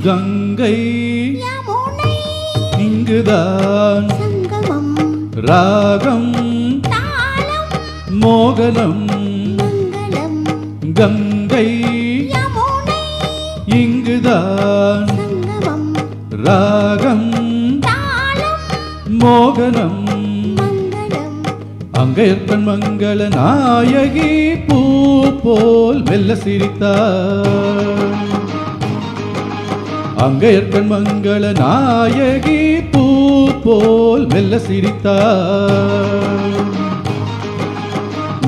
கங்கை யமுனை இங்குதான் சங்கமம் ராகம் தாளம் மோகனம் மங்களம் கங்கை யமுனை இங்குதான் சங்கமம் ராகம் தாளம் மோகனம் மங்களம் அங்கையர்கண் மங்கள நாயகி பூ போல் மெல்ல சிரித்தார் அங்கையர்கண் மங்கள நாயகி பூ போல் மெல்ல சிரித்தார்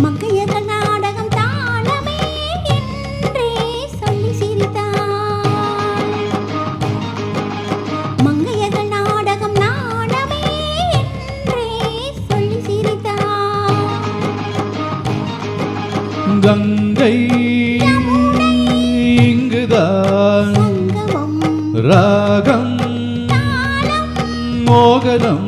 மங்கையர்கள் நாடகம் தாளமே என்றே சொல்லி சிரித்தார் மங்கையர்கள் நாடகம் நாடமே என்றே சொல்லி சிரித்தார் கங்கை இங்குதான் ராகம் மோகனம்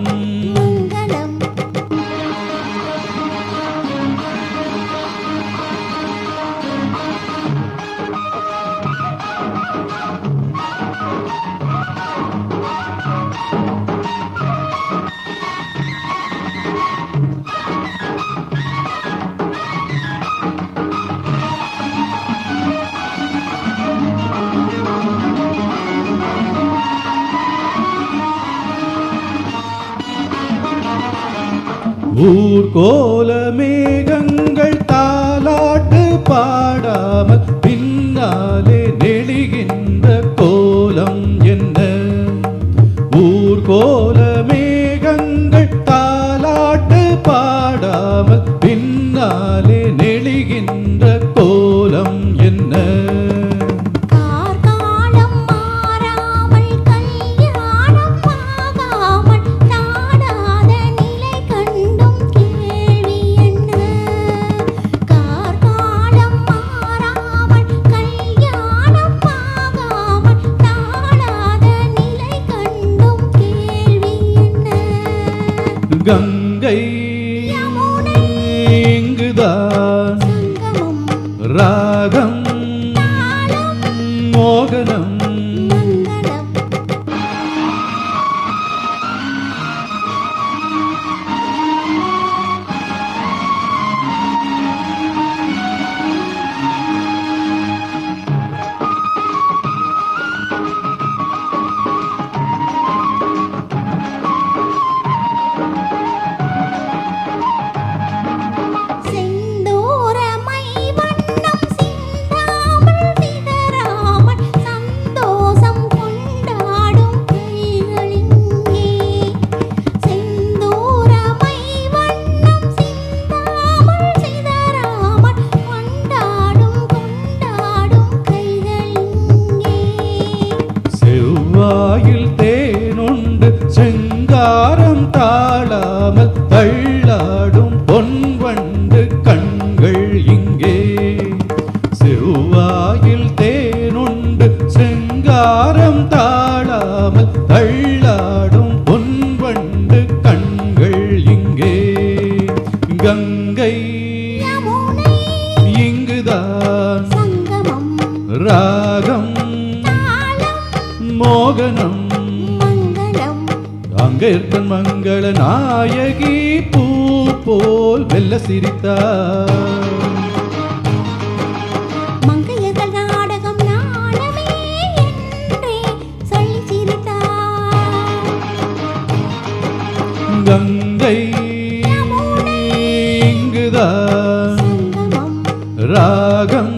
ஊர்கோல மேகங்கள் தாலாட்டு பாடாமல் பின்னாலே நெளிகின்ற கோலம் என்ன ஊர்கோல மேகங்கள் தாலாட்டு பாடாமல் பின்னாலே நெளிகின்ற கோலம் என்ன கங்கை யமுனை இங்குதான் சங்கமம் ராகம் தாளம் மோகனம் மங்களம் வாயில் தேனுண்டு செங்காரம் தாழாமல் தள்ளாடும் பொன்வண்டு கண்கள் இங்கே செவ்வாயில் தேனுண்டு செங்காரம் தாழாமல் தள்ளாடும் பொன்வண்டு கண்கள் இங்கே கங்கை யமுனை இங்குதான் சங்கமம் ராகம் மோகனம் மங்களம் அங்கையர்கண் மங்கள நாயகி பூ போல் மெல்ல சிரித்தார் மங்கையர்கள் நாடகம் நாடமே என்றே சொல்லி சிரித்தார் கங்கை யமுனை இங்குதான் சங்கமம் ராகம்